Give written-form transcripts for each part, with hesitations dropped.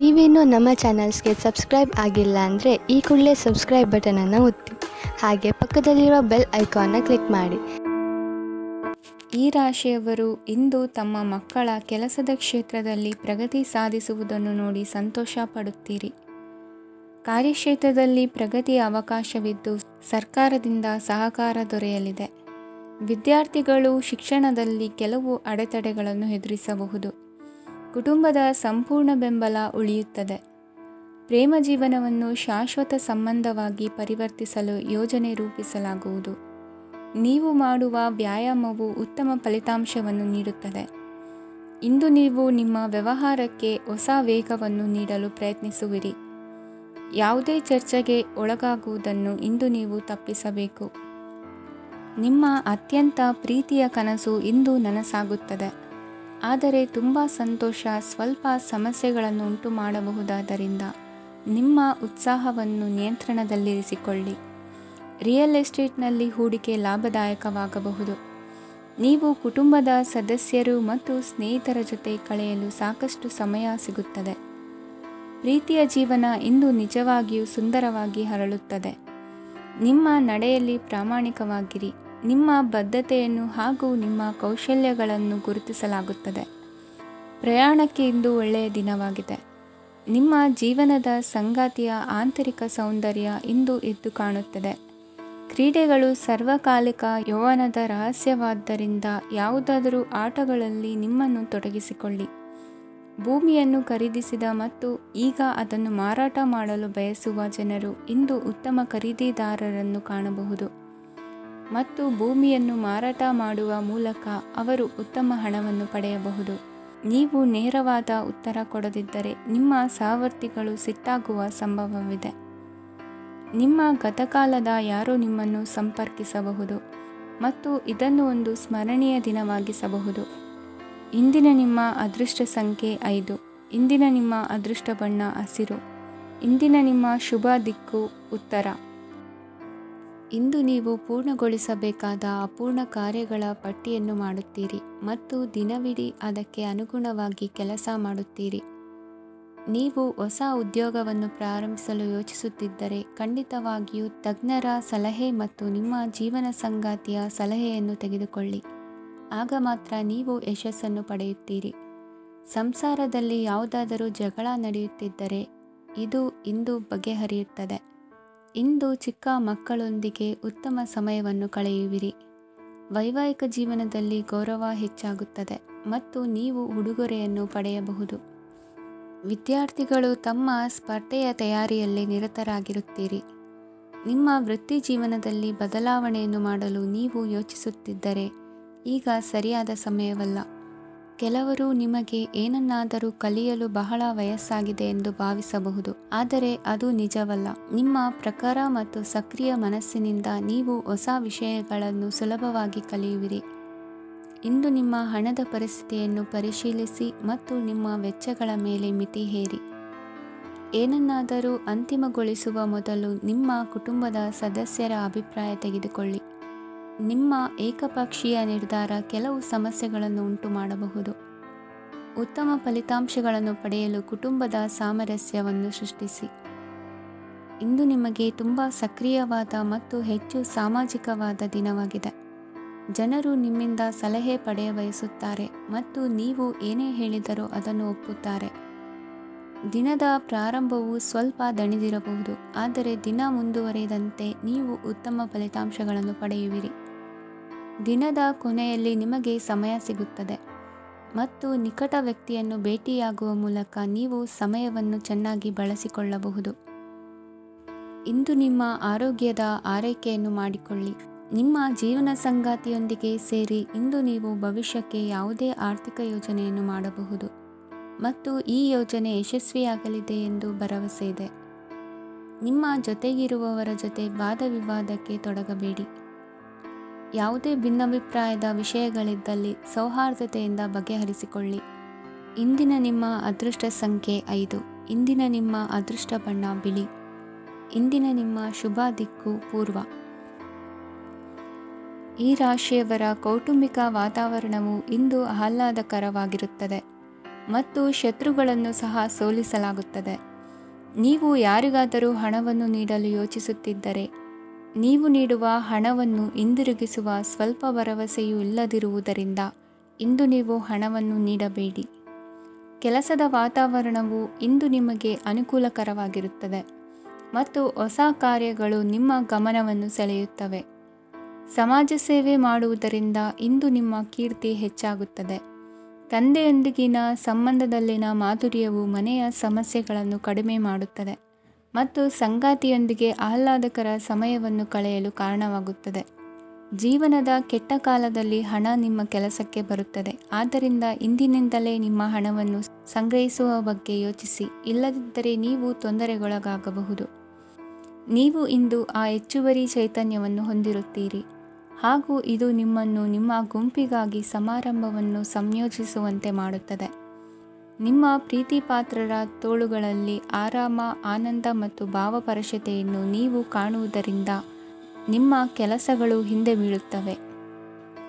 ನೀವೇನು ನಮ್ಮ ಚಾನಲ್ಸ್ಗೆ ಸಬ್ಸ್ಕ್ರೈಬ್ ಆಗಿಲ್ಲ ಅಂದರೆ ಈ ಕೂಡಲೇ ಸಬ್ಸ್ಕ್ರೈಬ್ ಬಟನನ್ನು ಒತ್ತಿ, ಹಾಗೆ ಪಕ್ಕದಲ್ಲಿರುವ ಬೆಲ್ ಐಕಾನ್ನ ಕ್ಲಿಕ್ ಮಾಡಿ. ಈ ರಾಶಿಯವರು ಇಂದು ತಮ್ಮ ಮಕ್ಕಳ ಕೆಲಸದ ಕ್ಷೇತ್ರದಲ್ಲಿ ಪ್ರಗತಿ ಸಾಧಿಸುವುದನ್ನು ನೋಡಿ ಸಂತೋಷ ಪಡುತ್ತೀರಿ. ಕಾರ್ಯಕ್ಷೇತ್ರದಲ್ಲಿ ಪ್ರಗತಿಯ ಅವಕಾಶವಿದ್ದು ಸರ್ಕಾರದಿಂದ ಸಹಕಾರ ದೊರೆಯಲಿದೆ. ವಿದ್ಯಾರ್ಥಿಗಳು ಶಿಕ್ಷಣದಲ್ಲಿ ಕೆಲವು ಅಡೆತಡೆಗಳನ್ನು ಎದುರಿಸಬಹುದು. ಕುಟುಂಬದ ಸಂಪೂರ್ಣ ಬೆಂಬಲ ಉಳಿಯುತ್ತದೆ. ಪ್ರೇಮ ಜೀವನವನ್ನು ಶಾಶ್ವತ ಸಂಬಂಧವಾಗಿ ಪರಿವರ್ತಿಸಲು ಯೋಜನೆ ರೂಪಿಸಲಾಗುವುದು. ನೀವು ಮಾಡುವ ವ್ಯಾಯಾಮವು ಉತ್ತಮ ಫಲಿತಾಂಶವನ್ನು ನೀಡುತ್ತದೆ. ಇಂದು ನೀವು ನಿಮ್ಮ ವ್ಯವಹಾರಕ್ಕೆ ಹೊಸ ವೇಗವನ್ನು ನೀಡಲು ಪ್ರಯತ್ನಿಸುವಿರಿ. ಯಾವುದೇ ಚರ್ಚೆಗೆ ಒಳಗಾಗುವುದನ್ನು ಇಂದು ನೀವು ತಪ್ಪಿಸಬೇಕು. ನಿಮ್ಮ ಅತ್ಯಂತ ಪ್ರೀತಿಯ ಕನಸು ಇಂದು ನನಸಾಗುತ್ತದೆ. ಆದರೆ ತುಂಬ ಸಂತೋಷ ಸ್ವಲ್ಪ ಸಮಸ್ಯೆಗಳನ್ನು ಉಂಟು ಮಾಡಬಹುದಾದ್ದರಿಂದ ನಿಮ್ಮ ಉತ್ಸಾಹವನ್ನು ನಿಯಂತ್ರಣದಲ್ಲಿರಿಸಿಕೊಳ್ಳಿ. ರಿಯಲ್ ಎಸ್ಟೇಟ್ನಲ್ಲಿ ಹೂಡಿಕೆ ಲಾಭದಾಯಕವಾಗಬಹುದು. ನೀವು ಕುಟುಂಬದ ಸದಸ್ಯರು ಮತ್ತು ಸ್ನೇಹಿತರ ಜೊತೆ ಕಳೆಯಲು ಸಾಕಷ್ಟು ಸಮಯ ಸಿಗುತ್ತದೆ. ಪ್ರೀತಿಯ ಜೀವನ ಇಂದು ನಿಜವಾಗಿಯೂ ಸುಂದರವಾಗಿ ಹರಳುತ್ತದೆ. ನಿಮ್ಮ ನಡೆಯಲ್ಲಿ ಪ್ರಾಮಾಣಿಕವಾಗಿರಿ. ನಿಮ್ಮ ಬದ್ಧತೆಯನ್ನು ಹಾಗೂ ನಿಮ್ಮ ಕೌಶಲ್ಯಗಳನ್ನು ಗುರುತಿಸಲಾಗುತ್ತದೆ. ಪ್ರಯಾಣಕ್ಕೆ ಇಂದು ಒಳ್ಳೆಯ ದಿನವಾಗಿದೆ. ನಿಮ್ಮ ಜೀವನದ ಸಂಗಾತಿಯ ಆಂತರಿಕ ಸೌಂದರ್ಯ ಇಂದು ಎದ್ದು ಕಾಣುತ್ತದೆ. ಕ್ರೀಡೆಗಳು ಸರ್ವಕಾಲಿಕ ಯೌವನದ ರಹಸ್ಯವಾದ್ದರಿಂದ ಯಾವುದಾದರೂ ಆಟಗಳಲ್ಲಿ ನಿಮ್ಮನ್ನು ತೊಡಗಿಸಿಕೊಳ್ಳಿ. ಭೂಮಿಯನ್ನು ಖರೀದಿಸಿದ ಮತ್ತು ಈಗ ಅದನ್ನು ಮಾರಾಟ ಮಾಡಲು ಬಯಸುವ ಜನರು ಇಂದು ಉತ್ತಮ ಖರೀದಿದಾರರನ್ನು ಕಾಣಬಹುದು ಮತ್ತು ಭೂಮಿಯನ್ನು ಮಾರಾಟ ಮಾಡುವ ಮೂಲಕ ಅವರು ಉತ್ತಮ ಹಣವನ್ನು ಪಡೆಯಬಹುದು. ನೀವು ನೇರವಾದ ಉತ್ತರ ಕೊಡದಿದ್ದರೆ ನಿಮ್ಮ ಸಹವರ್ತಿಗಳು ಸಿಟ್ಟಾಗುವ ಸಂಭವವಿದೆ. ನಿಮ್ಮ ಗತಕಾಲದ ಯಾರೋ ನಿಮ್ಮನ್ನು ಸಂಪರ್ಕಿಸಬಹುದು ಮತ್ತು ಇದನ್ನು ಒಂದು ಸ್ಮರಣೀಯ ದಿನವಾಗಿಸಬಹುದು. ಇಂದಿನ ನಿಮ್ಮ ಅದೃಷ್ಟ ಸಂಖ್ಯೆ 5. ಇಂದಿನ ನಿಮ್ಮ ಅದೃಷ್ಟ ಬಣ್ಣ ಹಸಿರು. ಇಂದಿನ ನಿಮ್ಮ ಶುಭ ದಿಕ್ಕು ಉತ್ತರ. ಇಂದು ನೀವು ಪೂರ್ಣಗೊಳಿಸಬೇಕಾದ ಅಪೂರ್ಣ ಕಾರ್ಯಗಳ ಪಟ್ಟಿಯನ್ನು ಮಾಡುತ್ತೀರಿ ಮತ್ತು ದಿನವಿಡೀ ಅದಕ್ಕೆ ಅನುಗುಣವಾಗಿ ಕೆಲಸ ಮಾಡುತ್ತೀರಿ. ನೀವು ಹೊಸ ಉದ್ಯೋಗವನ್ನು ಪ್ರಾರಂಭಿಸಲು ಯೋಚಿಸುತ್ತಿದ್ದರೆ ಖಂಡಿತವಾಗಿಯೂ ತಜ್ಞರ ಸಲಹೆ ಮತ್ತು ನಿಮ್ಮ ಜೀವನ ಸಂಗಾತಿಯ ಸಲಹೆಯನ್ನು ತೆಗೆದುಕೊಳ್ಳಿ. ಆಗ ಮಾತ್ರ ನೀವು ಯಶಸ್ಸನ್ನು ಪಡೆಯುತ್ತೀರಿ. ಸಂಸಾರದಲ್ಲಿ ಯಾವುದಾದರೂ ಜಗಳ ನಡೆಯುತ್ತಿದ್ದರೆ ಇದು ಇಂದು ಬಗೆಹರಿಯುತ್ತದೆ. ಇಂದು ಚಿಕ್ಕ ಮಕ್ಕಳೊಂದಿಗೆ ಉತ್ತಮ ಸಮಯವನ್ನು ಕಳೆಯುವಿರಿ. ವೈವಾಹಿಕ ಜೀವನದಲ್ಲಿ ಗೌರವ ಹೆಚ್ಚಾಗುತ್ತದೆ ಮತ್ತು ನೀವು ಉಡುಗೊರೆಯನ್ನು ಪಡೆಯಬಹುದು. ವಿದ್ಯಾರ್ಥಿಗಳು ತಮ್ಮ ಸ್ಪರ್ಧೆಯ ತಯಾರಿಯಲ್ಲಿ ನಿರತರಾಗಿರುತ್ತೀರಿ. ನಿಮ್ಮ ವೃತ್ತಿ ಜೀವನದಲ್ಲಿ ಬದಲಾವಣೆಯನ್ನು ಮಾಡಲು ನೀವು ಯೋಚಿಸುತ್ತಿದ್ದರೆ ಈಗ ಸರಿಯಾದ ಸಮಯವಲ್ಲ. ಕೆಲವರು ನಿಮಗೆ ಏನನ್ನಾದರೂ ಕಲಿಯಲು ಬಹಳ ವಯಸ್ಸಾಗಿದೆ ಎಂದು ಭಾವಿಸಬಹುದು, ಆದರೆ ಅದು ನಿಜವಲ್ಲ. ನಿಮ್ಮ ಪ್ರಖರ ಮತ್ತು ಸಕ್ರಿಯ ಮನಸ್ಸಿನಿಂದ ನೀವು ಹೊಸ ವಿಷಯಗಳನ್ನು ಸುಲಭವಾಗಿ ಕಲಿಯುವಿರಿ. ಇಂದು ನಿಮ್ಮ ಹಣದ ಪರಿಸ್ಥಿತಿಯನ್ನು ಪರಿಶೀಲಿಸಿ ಮತ್ತು ನಿಮ್ಮ ವೆಚ್ಚಗಳ ಮೇಲೆ ಮಿತಿ ಹೇರಿ. ಏನನ್ನಾದರೂ ಅಂತಿಮಗೊಳಿಸುವ ಮೊದಲು ನಿಮ್ಮ ಕುಟುಂಬದ ಸದಸ್ಯರ ಅಭಿಪ್ರಾಯ ತೆಗೆದುಕೊಳ್ಳಿ. ನಿಮ್ಮ ಏಕಪಕ್ಷೀಯ ನಿರ್ಧಾರ ಕೆಲವು ಸಮಸ್ಯೆಗಳನ್ನು ಉಂಟು ಮಾಡಬಹುದು. ಉತ್ತಮ ಫಲಿತಾಂಶಗಳನ್ನು ಪಡೆಯಲು ಕುಟುಂಬದ ಸಾಮರಸ್ಯವನ್ನು ಸೃಷ್ಟಿಸಿ. ಇಂದು ನಿಮಗೆ ತುಂಬ ಸಕ್ರಿಯವಾದ ಮತ್ತು ಹೆಚ್ಚು ಸಾಮಾಜಿಕವಾದ ದಿನವಾಗಿದೆ. ಜನರು ನಿಮ್ಮಿಂದ ಸಲಹೆ ಪಡೆಯ ಬಯಸುತ್ತಾರೆ ಮತ್ತು ನೀವು ಏನೇ ಹೇಳಿದರೂ ಅದನ್ನು ಒಪ್ಪುತ್ತಾರೆ. ದಿನದ ಪ್ರಾರಂಭವು ಸ್ವಲ್ಪ ದಣಿದಿರಬಹುದು, ಆದರೆ ದಿನ ಮುಂದುವರಿದಂತೆ ನೀವು ಉತ್ತಮ ಫಲಿತಾಂಶಗಳನ್ನು ಪಡೆಯುವಿರಿ. ದಿನದ ಕೊನೆಯಲ್ಲಿ ನಿಮಗೆ ಸಮಯ ಸಿಗುತ್ತದೆ ಮತ್ತು ನಿಕಟ ವ್ಯಕ್ತಿಯನ್ನು ಭೇಟಿಯಾಗುವ ಮೂಲಕ ನೀವು ಸಮಯವನ್ನು ಚೆನ್ನಾಗಿ ಬಳಸಿಕೊಳ್ಳಬಹುದು. ಇಂದು ನಿಮ್ಮ ಆರೋಗ್ಯದ ಆರೈಕೆಯನ್ನು ಮಾಡಿಕೊಳ್ಳಿ. ನಿಮ್ಮ ಜೀವನ ಸಂಗಾತಿಯೊಂದಿಗೆ ಸೇರಿ ಇಂದು ನೀವು ಭವಿಷ್ಯಕ್ಕೆ ಯಾವುದೇ ಆರ್ಥಿಕ ಯೋಜನೆಯನ್ನು ಮಾಡಬಹುದು ಮತ್ತು ಈ ಯೋಜನೆ ಯಶಸ್ವಿಯಾಗಲಿದೆ ಎಂದು ಭರವಸೆ ಇದೆ. ನಿಮ್ಮ ಜೊತೆಗಿರುವವರ ಜೊತೆ ವಾದ ವಿವಾದಕ್ಕೆ ತೊಡಗಬೇಡಿ. ಯಾವುದೇ ಭಿನ್ನಾಭಿಪ್ರಾಯದ ವಿಷಯಗಳಿದ್ದಲ್ಲಿ ಸೌಹಾರ್ದತೆಯಿಂದ ಬಗೆಹರಿಸಿಕೊಳ್ಳಿ. ಇಂದಿನ ನಿಮ್ಮ ಅದೃಷ್ಟ ಸಂಖ್ಯೆ 5. ಇಂದಿನ ನಿಮ್ಮ ಅದೃಷ್ಟ ಬಣ್ಣ ಬಿಳಿ. ಇಂದಿನ ನಿಮ್ಮ ಶುಭ ದಿಕ್ಕು ಪೂರ್ವ. ಈ ರಾಶಿಯವರ ಕೌಟುಂಬಿಕ ವಾತಾವರಣವು ಇಂದು ಆಹ್ಲಾದಕರವಾಗಿರುತ್ತದೆ. ಮತ್ತು ಶತ್ರುಗಳನ್ನು ಸಹ ಸೋಲಿಸಲಾಗುತ್ತದೆ. ನೀವು ಯಾರಿಗಾದರೂ ಹಣವನ್ನು ನೀಡಲು ಯೋಚಿಸುತ್ತಿದ್ದರೆ, ನೀವು ನೀಡುವ ಹಣವನ್ನು ಹಿಂದಿರುಗಿಸುವ ಸ್ವಲ್ಪ ಭರವಸೆಯೂ ಇಲ್ಲದಿರುವುದರಿಂದ ಇಂದು ನೀವು ಹಣವನ್ನು ನೀಡಬೇಡಿ. ಕೆಲಸದ ವಾತಾವರಣವು ಇಂದು ನಿಮಗೆ ಅನುಕೂಲಕರವಾಗಿರುತ್ತದೆ ಮತ್ತು ಹೊಸ ಕಾರ್ಯಗಳು ನಿಮ್ಮ ಗಮನವನ್ನು ಸೆಳೆಯುತ್ತವೆ. ಸಮಾಜ ಸೇವೆ ಮಾಡುವುದರಿಂದ ಇಂದು ನಿಮ್ಮ ಕೀರ್ತಿ ಹೆಚ್ಚಾಗುತ್ತದೆ. ತಂದೆಯೊಂದಿಗಿನ ಸಂಬಂಧದಲ್ಲಿನ ಮಾಧುರ್ಯವು ಮನೆಯ ಸಮಸ್ಯೆಗಳನ್ನು ಕಡಿಮೆ ಮಾಡುತ್ತದೆ ಮತ್ತು ಸಂಗಾತಿಯೊಂದಿಗೆ ಆಹ್ಲಾದಕರ ಸಮಯವನ್ನು ಕಳೆಯಲು ಕಾರಣವಾಗುತ್ತದೆ. ಜೀವನದ ಕೆಟ್ಟ ಕಾಲದಲ್ಲಿ ಹಣ ನಿಮ್ಮ ಕೆಲಸಕ್ಕೆ ಬರುತ್ತದೆ. ಆದ್ದರಿಂದ ಇಂದಿನಿಂದಲೇ ನಿಮ್ಮ ಹಣವನ್ನು ಸಂಗ್ರಹಿಸುವ ಬಗ್ಗೆ ಯೋಚಿಸಿ, ಇಲ್ಲದಿದ್ದರೆ ನೀವು ತೊಂದರೆಗೊಳಗಾಗಬಹುದು. ನೀವು ಇಂದು ಆ ಹೆಚ್ಚುವರಿ ಚೈತನ್ಯವನ್ನು ಹೊಂದಿರುತ್ತೀರಿ ಹಾಗೂ ಇದು ನಿಮ್ಮನ್ನು ನಿಮ್ಮ ಗುಂಪಿಗಾಗಿ ಸಮಾರಂಭವನ್ನು ಸಂಯೋಜಿಸುವಂತೆ ಮಾಡುತ್ತದೆ. ನಿಮ್ಮ ಪ್ರೀತಿಪಾತ್ರರ ತೋಳುಗಳಲ್ಲಿ ಆರಾಮ, ಆನಂದ ಮತ್ತು ಭಾವಪರಶತೆಯನ್ನು ನೀವು ಕಾಣುವುದರಿಂದ ನಿಮ್ಮ ಕೆಲಸಗಳು ಹಿಂದೆ ಬೀಳುತ್ತವೆ.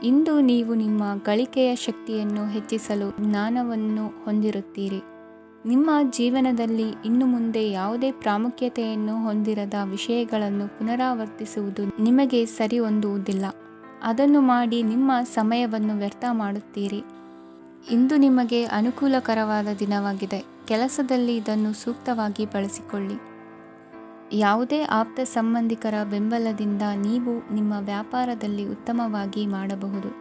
ಇಂದು ನೀವು ನಿಮ್ಮ ಗಳಿಕೆಯ ಶಕ್ತಿಯನ್ನು ಹೆಚ್ಚಿಸಲು ಜ್ಞಾನವನ್ನು ಹೊಂದಿರುತ್ತೀರಿ. ನಿಮ್ಮ ಜೀವನದಲ್ಲಿ ಇನ್ನು ಮುಂದೆ ಯಾವುದೇ ಪ್ರಾಮುಖ್ಯತೆಯನ್ನು ಹೊಂದಿರದ ವಿಷಯಗಳನ್ನು ಪುನರಾವರ್ತಿಸುವುದು ನಿಮಗೆ ಸರಿ ಹೊಂದುವುದಿಲ್ಲ. ಅದನ್ನು ಮಾಡಿ ನಿಮ್ಮ ಸಮಯವನ್ನು ವ್ಯರ್ಥ ಮಾಡುತ್ತೀರಿ. ಇಂದು ನಿಮಗೆ ಅನುಕೂಲಕರವಾದ ದಿನವಾಗಿದೆ. ಕೆಲಸದಲ್ಲಿ ಇದನ್ನು ಸೂಕ್ತವಾಗಿ ಬಳಸಿಕೊಳ್ಳಿ. ಯಾವುದೇ ಆಪ್ತ ಸಂಬಂಧಿಕರ ಬೆಂಬಲದಿಂದ ನೀವು ನಿಮ್ಮ ವ್ಯಾಪಾರದಲ್ಲಿ ಉತ್ತಮವಾಗಿ ಮಾಡಬಹುದು.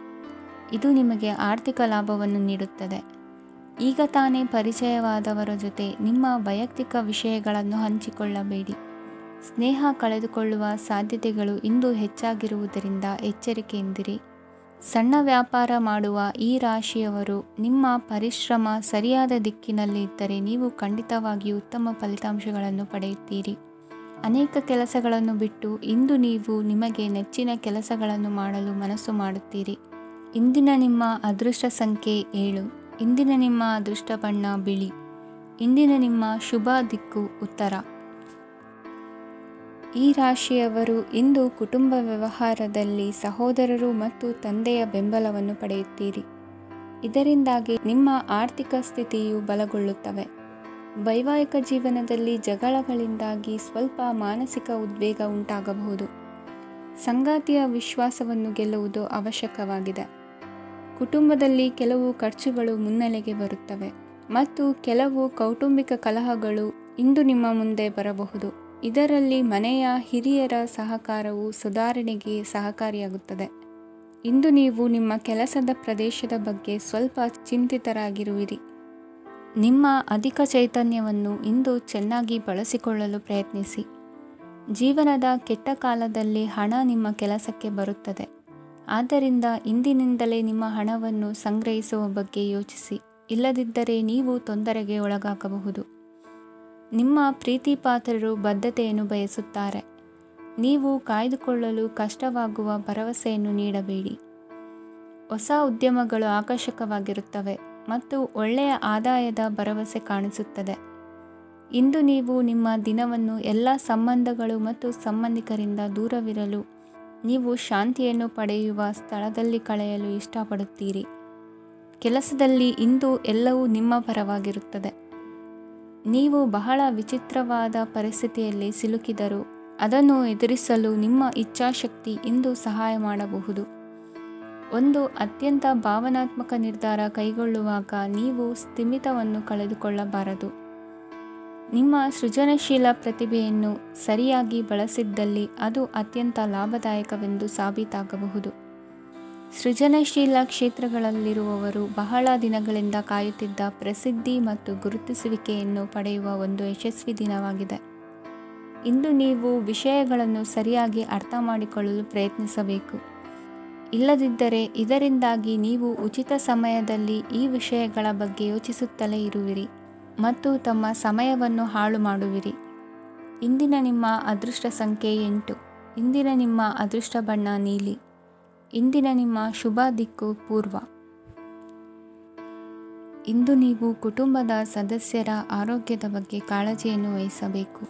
ಇದು ನಿಮಗೆ ಆರ್ಥಿಕ ಲಾಭವನ್ನು ನೀಡುತ್ತದೆ. ಈಗ ತಾನೇ ಪರಿಚಯವಾದವರ ಜೊತೆ ನಿಮ್ಮ ವೈಯಕ್ತಿಕ ವಿಷಯಗಳನ್ನು ಹಂಚಿಕೊಳ್ಳಬೇಡಿ. ಸ್ನೇಹ ಕಳೆದುಕೊಳ್ಳುವ ಸಾಧ್ಯತೆಗಳು ಇಂದು ಹೆಚ್ಚಾಗಿರುವುದರಿಂದ ಎಚ್ಚರಿಕೆಯಿಂದಿರಿ. ಸಣ್ಣ ವ್ಯಾಪಾರ ಮಾಡುವ ಈ ರಾಶಿಯವರು ನಿಮ್ಮ ಪರಿಶ್ರಮ ಸರಿಯಾದ ದಿಕ್ಕಿನಲ್ಲಿ ಇದ್ದರೆ ನೀವು ಖಂಡಿತವಾಗಿಯೂ ಉತ್ತಮ ಫಲಿತಾಂಶಗಳನ್ನು ಪಡೆಯುತ್ತೀರಿ. ಅನೇಕ ಕೆಲಸಗಳನ್ನು ಬಿಟ್ಟು ಇಂದು ನೀವು ನಿಮಗೆ ನೆಚ್ಚಿನ ಕೆಲಸಗಳನ್ನು ಮಾಡಲು ಮನಸ್ಸು ಮಾಡುತ್ತೀರಿ. ಇಂದಿನ ನಿಮ್ಮ ಅದೃಷ್ಟ ಸಂಖ್ಯೆ 7. ಇಂದಿನ ನಿಮ್ಮ ಅದೃಷ್ಟ ಬಣ್ಣ ಬಿಳಿ. ಇಂದಿನ ನಿಮ್ಮ ಶುಭ ದಿಕ್ಕು ಉತ್ತರ. ಈ ರಾಶಿಯವರು ಇಂದು ಕುಟುಂಬ ವ್ಯವಹಾರದಲ್ಲಿ ಸಹೋದರರು ಮತ್ತು ತಂದೆಯ ಬೆಂಬಲವನ್ನು ಪಡೆಯುತ್ತೀರಿ. ಇದರಿಂದಾಗಿ ನಿಮ್ಮ ಆರ್ಥಿಕ ಸ್ಥಿತಿಯು ಬಲಗೊಳ್ಳುತ್ತವೆ. ವೈವಾಹಿಕ ಜೀವನದಲ್ಲಿ ಜಗಳಗಳಿಂದಾಗಿ ಸ್ವಲ್ಪ ಮಾನಸಿಕ ಉದ್ವೇಗ ಉಂಟಾಗಬಹುದು. ಸಂಗಾತಿಯ ವಿಶ್ವಾಸವನ್ನು ಗೆಲ್ಲುವುದು ಅವಶ್ಯಕವಾಗಿದೆ. ಕುಟುಂಬದಲ್ಲಿ ಕೆಲವು ಖರ್ಚುಗಳು ಮುನ್ನೆಲೆಗೆ ಬರುತ್ತವೆ ಮತ್ತು ಕೆಲವು ಕೌಟುಂಬಿಕ ಕಲಹಗಳು ಇಂದು ನಿಮ್ಮ ಮುಂದೆ ಬರಬಹುದು. ಇದರಲ್ಲಿ ಮನೆಯ ಹಿರಿಯರ ಸಹಕಾರವು ಸುಧಾರಣೆಗೆ ಸಹಕಾರಿಯಾಗುತ್ತದೆ. ಇಂದು ನೀವು ನಿಮ್ಮ ಕೆಲಸದ ಪ್ರದೇಶದ ಬಗ್ಗೆ ಸ್ವಲ್ಪ ಚಿಂತಿತರಾಗಿರುವಿರಿ. ನಿಮ್ಮ ಅಧಿಕ ಚೈತನ್ಯವನ್ನು ಇಂದು ಚೆನ್ನಾಗಿ ಬಳಸಿಕೊಳ್ಳಲು ಪ್ರಯತ್ನಿಸಿ. ಜೀವನದ ಕೆಟ್ಟ ಕಾಲದಲ್ಲಿ ಹಣ ನಿಮ್ಮ ಕೆಲಸಕ್ಕೆ ಬರುತ್ತದೆ. ಆದ್ದರಿಂದ ಇಂದಿನಿಂದಲೇ ನಿಮ್ಮ ಹಣವನ್ನು ಸಂಗ್ರಹಿಸುವ ಬಗ್ಗೆ ಯೋಚಿಸಿ, ಇಲ್ಲದಿದ್ದರೆ ನೀವು ತೊಂದರೆಗೆ ಒಳಗಾಗಬಹುದು. ನಿಮ್ಮ ಪ್ರೀತಿಪಾತ್ರರು ಬದ್ಧತೆಯನ್ನು ಬಯಸುತ್ತಾರೆ. ನೀವು ಕಾಯ್ದುಕೊಳ್ಳಲು ಕಷ್ಟವಾಗುವ ಭರವಸೆಯನ್ನು ನೀಡಬೇಡಿ. ಹೊಸ ಉದ್ಯಮಗಳು ಆಕರ್ಷಕವಾಗಿರುತ್ತವೆ ಮತ್ತು ಒಳ್ಳೆಯ ಆದಾಯದ ಭರವಸೆ ಕಾಣಿಸುತ್ತದೆ. ಇಂದು ನೀವು ನಿಮ್ಮ ದಿನವನ್ನು ಎಲ್ಲ ಸಂಬಂಧಗಳು ಮತ್ತು ಸಂಬಂಧಿಕರಿಂದ ದೂರವಿರಲು ನೀವು ಶಾಂತಿಯನ್ನು ಪಡೆಯುವ ಸ್ಥಳದಲ್ಲಿ ಕಳೆಯಲು ಇಷ್ಟಪಡುತ್ತೀರಿ. ಕೆಲಸದಲ್ಲಿ ಇಂದು ಎಲ್ಲವೂ ನಿಮ್ಮ ಪರವಾಗಿರುತ್ತದೆ. ನೀವು ಬಹಳ ವಿಚಿತ್ರವಾದ ಪರಿಸ್ಥಿತಿಯಲ್ಲಿ ಸಿಲುಕಿದರೂ ಅದನ್ನು ಎದುರಿಸಲು ನಿಮ್ಮ ಇಚ್ಛಾಶಕ್ತಿ ಇಂದು ಸಹಾಯ ಮಾಡಬಹುದು. ಒಂದು ಅತ್ಯಂತ ಭಾವನಾತ್ಮಕ ನಿರ್ಧಾರ ಕೈಗೊಳ್ಳುವಾಗ ನೀವು ಸ್ಥಿಮಿತವನ್ನು ಕಳೆದುಕೊಳ್ಳಬಾರದು. ನಿಮ್ಮ ಸೃಜನಶೀಲ ಪ್ರತಿಭೆಯನ್ನು ಸರಿಯಾಗಿ ಬಳಸಿದ್ದಲ್ಲಿ ಅದು ಅತ್ಯಂತ ಲಾಭದಾಯಕವೆಂದು ಸಾಬೀತಾಗಬಹುದು. ಸೃಜನಶೀಲ ಕ್ಷೇತ್ರಗಳಲ್ಲಿರುವವರು ಬಹಳ ದಿನಗಳಿಂದ ಕಾಯುತ್ತಿದ್ದ ಪ್ರಸಿದ್ಧಿ ಮತ್ತು ಗುರುತಿಸುವಿಕೆಯನ್ನು ಪಡೆಯುವ ಒಂದು ಯಶಸ್ವಿ ದಿನವಾಗಿದೆ. ಇಂದು ನೀವು ವಿಷಯಗಳನ್ನು ಸರಿಯಾಗಿ ಅರ್ಥ ಮಾಡಿಕೊಳ್ಳಲು ಪ್ರಯತ್ನಿಸಬೇಕು. ಇಲ್ಲದಿದ್ದರೆ ಇದರಿಂದಾಗಿ ನೀವು ಉಚಿತ ಸಮಯದಲ್ಲಿ ಈ ವಿಷಯಗಳ ಬಗ್ಗೆ ಯೋಚಿಸುತ್ತಲೇ ಇರುವಿರಿ ಮತ್ತು ತಮ್ಮ ಸಮಯವನ್ನು ಹಾಳು ಮಾಡುವಿರಿ. ಇಂದಿನ ನಿಮ್ಮ ಅದೃಷ್ಟ ಸಂಖ್ಯೆ 8. ಇಂದಿನ ನಿಮ್ಮ ಅದೃಷ್ಟ ಬಣ್ಣ ನೀಲಿ. ಇಂದಿನ ನಿಮ್ಮ ಶುಭ ದಿಕ್ಕು ಪೂರ್ವ. ಇಂದು ನೀವು ಕುಟುಂಬದ ಸದಸ್ಯರ ಆರೋಗ್ಯದ ಬಗ್ಗೆ ಕಾಳಜಿಯನ್ನು ವಹಿಸಬೇಕು.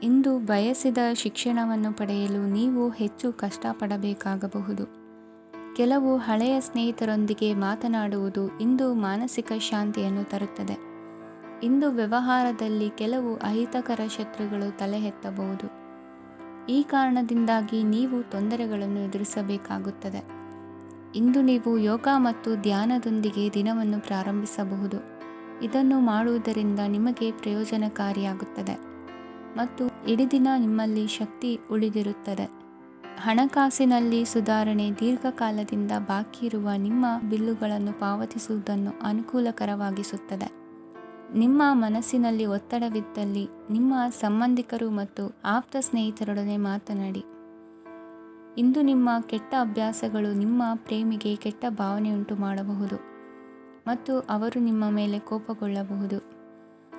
ಇಂದು ಬಯಸಿದ ಶಿಕ್ಷಣವನ್ನು ಪಡೆಯಲು ನೀವು ಹೆಚ್ಚು ಕಷ್ಟಪಡಬೇಕಾಗಬಹುದು. ಕೆಲವು ಹಳೆಯ ಸ್ನೇಹಿತರೊಂದಿಗೆ ಮಾತನಾಡುವುದು ಇಂದು ಮಾನಸಿಕ ಶಾಂತಿಯನ್ನು ತರುತ್ತದೆ. ಇಂದು ವ್ಯವಹಾರದಲ್ಲಿ ಕೆಲವು ಅಹಿತಕರ ಶತ್ರುಗಳು ತಲೆ ಎತ್ತಬಹುದು. ಈ ಕಾರಣದಿಂದಾಗಿ ನೀವು ತೊಂದರೆಗಳನ್ನು ಎದುರಿಸಬೇಕಾಗುತ್ತದೆ. ಇಂದು ನೀವು ಯೋಗ ಮತ್ತು ಧ್ಯಾನದೊಂದಿಗೆ ದಿನವನ್ನು ಪ್ರಾರಂಭಿಸಬಹುದು. ಇದನ್ನು ಮಾಡುವುದರಿಂದ ನಿಮಗೆ ಪ್ರಯೋಜನಕಾರಿಯಾಗುತ್ತದೆ ಮತ್ತು ಇಡೀ ದಿನ ನಿಮ್ಮಲ್ಲಿ ಶಕ್ತಿ ಉಳಿದಿರುತ್ತದೆ. ಹಣಕಾಸಿನಲ್ಲಿ ಸುಧಾರಣೆ ದೀರ್ಘಕಾಲದಿಂದ ಬಾಕಿ ಇರುವ ನಿಮ್ಮ ಬಿಲ್ಲುಗಳನ್ನು ಪಾವತಿಸುವುದನ್ನು ಅನುಕೂಲಕರವಾಗಿಸುತ್ತದೆ. ನಿಮ್ಮ ಮನಸ್ಸಿನಲ್ಲಿ ಒತ್ತಡವಿದ್ದಲ್ಲಿ ನಿಮ್ಮ ಸಂಬಂಧಿಕರು ಮತ್ತು ಆಪ್ತ ಸ್ನೇಹಿತರೊಡನೆ ಮಾತನಾಡಿ. ಇಂದು ನಿಮ್ಮ ಕೆಟ್ಟ ಅಭ್ಯಾಸಗಳು ನಿಮ್ಮ ಪ್ರೇಮಿಗೆ ಕೆಟ್ಟ ಭಾವನೆಯುಂಟು ಮಾಡಬಹುದು ಮತ್ತು ಅವರು ನಿಮ್ಮ ಮೇಲೆ ಕೋಪಗೊಳ್ಳಬಹುದು.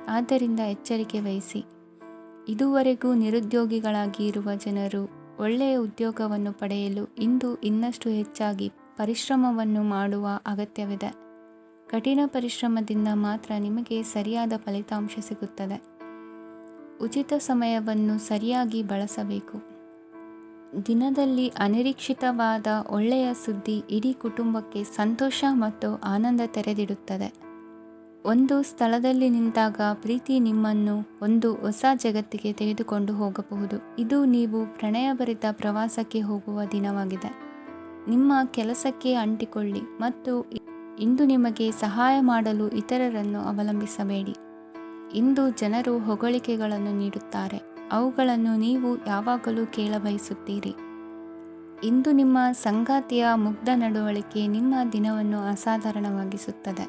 ಆದ್ದರಿಂದ ಎಚ್ಚರಿಕೆ ವಹಿಸಿ. ಇದುವರೆಗೂ ನಿರುದ್ಯೋಗಿಗಳಾಗಿ ಇರುವ ಜನರು ಒಳ್ಳೆಯ ಉದ್ಯೋಗವನ್ನು ಪಡೆಯಲು ಇಂದು ಇನ್ನಷ್ಟು ಹೆಚ್ಚಾಗಿ ಪರಿಶ್ರಮವನ್ನು ಮಾಡುವ ಅಗತ್ಯವಿದೆ. ಕಠಿಣ ಪರಿಶ್ರಮದಿಂದ ಮಾತ್ರ ನಿಮಗೆ ಸರಿಯಾದ ಫಲಿತಾಂಶ ಸಿಗುತ್ತದೆ. ಉಚಿತ ಸಮಯವನ್ನು ಸರಿಯಾಗಿ ಬಳಸಬೇಕು. ದಿನದಲ್ಲಿ ಅನಿರೀಕ್ಷಿತವಾದ ಒಳ್ಳೆಯ ಸುದ್ದಿ ಇಡೀ ಕುಟುಂಬಕ್ಕೆ ಸಂತೋಷ ಮತ್ತು ಆನಂದ ತೆರೆದಿಡುತ್ತದೆ. ಒಂದು ಸ್ಥಳದಲ್ಲಿ ನಿಂತಾಗ ಪ್ರೀತಿ ನಿಮ್ಮನ್ನು ಒಂದು ಹೊಸ ಜಗತ್ತಿಗೆ ತೆಗೆದುಕೊಂಡು ಹೋಗಬಹುದು. ಇದು ನೀವು ಪ್ರಣಯಭರಿತ ಪ್ರವಾಸಕ್ಕೆ ಹೋಗುವ ದಿನವಾಗಿದೆ. ನಿಮ್ಮ ಕೆಲಸಕ್ಕೆ ಅಂಟಿಕೊಳ್ಳಿ ಮತ್ತು ಇಂದು ನಿಮಗೆ ಸಹಾಯ ಮಾಡಲು ಇತರರನ್ನು ಅವಲಂಬಿಸಬೇಡಿ. ಇಂದು ಜನರು ಹೊಗಳಿಕೆಗಳನ್ನು ನೀಡುತ್ತಾರೆ. ಅವುಗಳನ್ನು ನೀವು ಯಾವಾಗಲೂ ಕೇಳಬಯಸುತ್ತೀರಿ. ಇಂದು ನಿಮ್ಮ ಸಂಗಾತಿಯ ಮುಗ್ಧ ನಡವಳಿಕೆ ನಿಮ್ಮ ದಿನವನ್ನು ಅಸಾಧಾರಣವಾಗಿಸುತ್ತದೆ.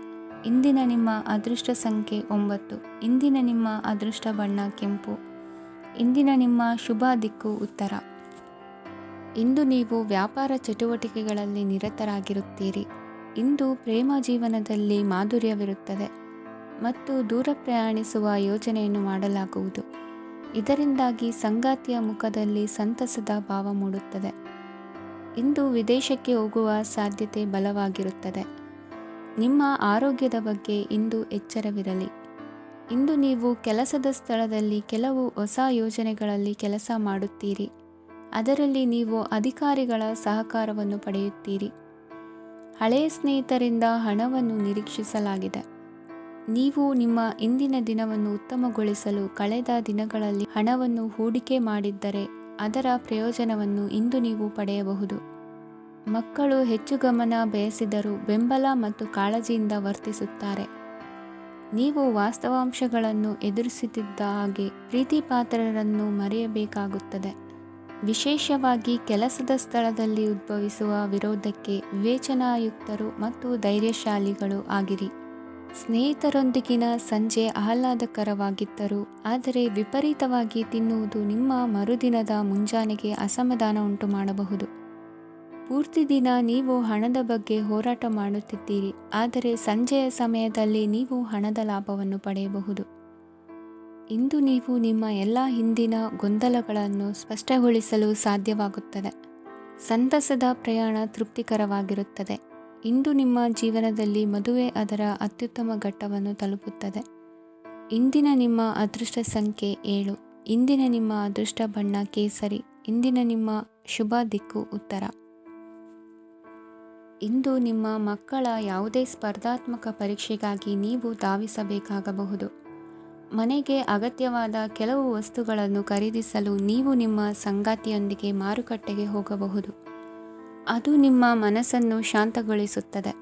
ಇಂದಿನ ನಿಮ್ಮ ಅದೃಷ್ಟ ಸಂಖ್ಯೆ 9. ಇಂದಿನ ನಿಮ್ಮ ಅದೃಷ್ಟ ಬಣ್ಣ ಕೆಂಪು. ಇಂದಿನ ನಿಮ್ಮ ಶುಭ ದಿಕ್ಕು ಉತ್ತರ. ಇಂದು ನೀವು ವ್ಯಾಪಾರ ಚಟುವಟಿಕೆಗಳಲ್ಲಿ ನಿರತರಾಗಿರುತ್ತೀರಿ. ಇಂದು ಪ್ರೇಮ ಜೀವನದಲ್ಲಿ ಮಾಧುರ್ಯವಿರುತ್ತದೆ ಮತ್ತು ದೂರ ಪ್ರಯಾಣಿಸುವ ಯೋಜನೆಯನ್ನು ಮಾಡಲಾಗುವುದು. ಇದರಿಂದಾಗಿ ಸಂಗಾತಿಯ ಮುಖದಲ್ಲಿ ಸಂತಸದ ಭಾವ ಮೂಡುತ್ತದೆ. ಇಂದು ವಿದೇಶಕ್ಕೆ ಹೋಗುವ ಸಾಧ್ಯತೆ ಬಲವಾಗಿರುತ್ತದೆ. ನಿಮ್ಮ ಆರೋಗ್ಯದ ಬಗ್ಗೆ ಇಂದು ಎಚ್ಚರವಿರಲಿ. ಇಂದು ನೀವು ಕೆಲಸದ ಸ್ಥಳದಲ್ಲಿ ಕೆಲವು ಹೊಸ ಯೋಜನೆಗಳಲ್ಲಿ ಕೆಲಸ ಮಾಡುತ್ತೀರಿ. ಅದರಲ್ಲಿ ನೀವು ಅಧಿಕಾರಿಗಳ ಸಹಕಾರವನ್ನು ಪಡೆಯುತ್ತೀರಿ. ಹಳೆಯ ಸ್ನೇಹಿತರಿಂದ ಹಣವನ್ನು ನಿರೀಕ್ಷಿಸಲಾಗಿದೆ. ನೀವು ನಿಮ್ಮ ಇಂದಿನ ದಿನವನ್ನು ಉತ್ತಮಗೊಳಿಸಲು ಕಳೆದ ದಿನಗಳಲ್ಲಿ ಹಣವನ್ನು ಹೂಡಿಕೆ ಮಾಡಿದ್ದರೆ ಅದರ ಪ್ರಯೋಜನವನ್ನು ಇಂದು ನೀವು ಪಡೆಯಬಹುದು. ಮಕ್ಕಳು ಹೆಚ್ಚು ಗಮನ ಬಯಸಿದರೂ ಬೆಂಬಲ ಮತ್ತು ಕಾಳಜಿಯಿಂದ ವರ್ತಿಸುತ್ತಾರೆ. ನೀವು ವಾಸ್ತವಾಂಶಗಳನ್ನು ಎದುರಿಸುತ್ತಿದ್ದ ಹಾಗೆ ಪ್ರೀತಿಪಾತ್ರರನ್ನು ಮರೆಯಬೇಕಾಗುತ್ತದೆ. ವಿಶೇಷವಾಗಿ ಕೆಲಸದ ಸ್ಥಳದಲ್ಲಿ ಉದ್ಭವಿಸುವ ವಿರೋಧಕ್ಕೆ ವಿವೇಚನಾಯುಕ್ತರು ಮತ್ತು ಧೈರ್ಯಶಾಲಿಗಳು ಆಗಿರಿ. ಸ್ನೇಹಿತರೊಂದಿಗಿನ ಸಂಜೆ ಆಹ್ಲಾದಕರವಾಗಿದ್ದರೂ ಆದರೆ ವಿಪರೀತವಾಗಿ ತಿನ್ನುವುದು ನಿಮ್ಮ ಮರುದಿನದ ಮುಂಜಾನೆಗೆ ಅಸಮಾಧಾನ ಉಂಟು ಮಾಡಬಹುದು. ಪೂರ್ತಿ ದಿನ ನೀವು ಹಣದ ಬಗ್ಗೆ ಹೋರಾಟ ಮಾಡುತ್ತಿದ್ದೀರಿ, ಆದರೆ ಸಂಜೆಯ ಸಮಯದಲ್ಲಿ ನೀವು ಹಣದ ಲಾಭವನ್ನು ಪಡೆಯಬಹುದು. ಇಂದು ನೀವು ನಿಮ್ಮ ಎಲ್ಲ ಹಿಂದಿನ ಗೊಂದಲಗಳನ್ನು ಸ್ಪಷ್ಟಗೊಳಿಸಲು ಸಾಧ್ಯವಾಗುತ್ತದೆ. ಸಂತಸದ ಪ್ರಯಾಣ ತೃಪ್ತಿಕರವಾಗಿರುತ್ತದೆ. ಇಂದು ನಿಮ್ಮ ಜೀವನದಲ್ಲಿ ಮದುವೆ ಅದರ ಅತ್ಯುತ್ತಮ ಘಟ್ಟವನ್ನು ತಲುಪುತ್ತದೆ. ಇಂದಿನ ನಿಮ್ಮ ಅದೃಷ್ಟ ಸಂಖ್ಯೆ 7. ಇಂದಿನ ನಿಮ್ಮ ಅದೃಷ್ಟ ಬಣ್ಣ ಕೇಸರಿ. ಇಂದಿನ ನಿಮ್ಮ ಶುಭ ದಿಕ್ಕು ಉತ್ತರ. ಇಂದು ನಿಮ್ಮ ಮಕ್ಕಳ ಯಾವುದೇ ಸ್ಪರ್ಧಾತ್ಮಕ ಪರೀಕ್ಷೆಗಾಗಿ ನೀವು ಧಾವಿಸಬೇಕಾಗಬಹುದು. ಮನೆಗೆ ಅಗತ್ಯವಾದ ಕೆಲವು ವಸ್ತುಗಳನ್ನು ಖರೀದಿಸಲು ನೀವು ನಿಮ್ಮ ಸಂಗಾತಿಯೊಂದಿಗೆ ಮಾರುಕಟ್ಟೆಗೆ ಹೋಗಬಹುದು. ಅದು ನಿಮ್ಮ ಮನಸ್ಸನ್ನು ಶಾಂತಗೊಳಿಸುತ್ತದೆ.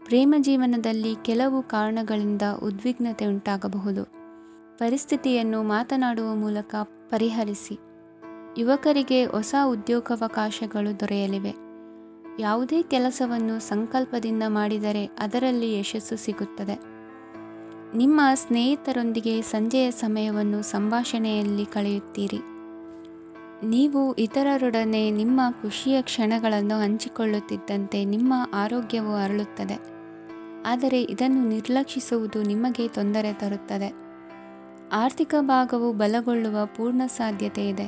ಪ್ರೇಮ ಜೀವನದಲ್ಲಿ ಕೆಲವು ಕಾರಣಗಳಿಂದ ಉದ್ವಿಗ್ನತೆ ಉಂಟಾಗಬಹುದು. ಪರಿಸ್ಥಿತಿಯನ್ನು ಮಾತನಾಡುವ ಮೂಲಕ ಪರಿಹರಿಸಿ. ಯುವಕರಿಗೆ ಹೊಸ ಉದ್ಯೋಗಾವಕಾಶಗಳು ದೊರೆಯಲಿವೆ. ಯಾವುದೇ ಕೆಲಸವನ್ನು ಸಂಕಲ್ಪದಿಂದ ಮಾಡಿದರೆ ಅದರಲ್ಲಿ ಯಶಸ್ಸು ಸಿಗುತ್ತದೆ. ನಿಮ್ಮ ಸ್ನೇಹಿತರೊಂದಿಗೆ ಸಂಜೆಯ ಸಮಯವನ್ನು ಸಂಭಾಷಣೆಯಲ್ಲಿ ಕಳೆಯುತ್ತೀರಿ. ನೀವು ಇತರರೊಡನೆ ನಿಮ್ಮ ಖುಷಿಯ ಕ್ಷಣಗಳನ್ನು ಹಂಚಿಕೊಳ್ಳುತ್ತಿದ್ದಂತೆ ನಿಮ್ಮ ಆರೋಗ್ಯವು ಅರಳುತ್ತದೆ. ಆದರೆ ಇದನ್ನು ನಿರ್ಲಕ್ಷಿಸುವುದು ನಿಮಗೆ ತೊಂದರೆ ತರುತ್ತದೆ. ಆರ್ಥಿಕ ಭಾಗವು ಬಲಗೊಳ್ಳುವ ಪೂರ್ಣ ಸಾಧ್ಯತೆ ಇದೆ.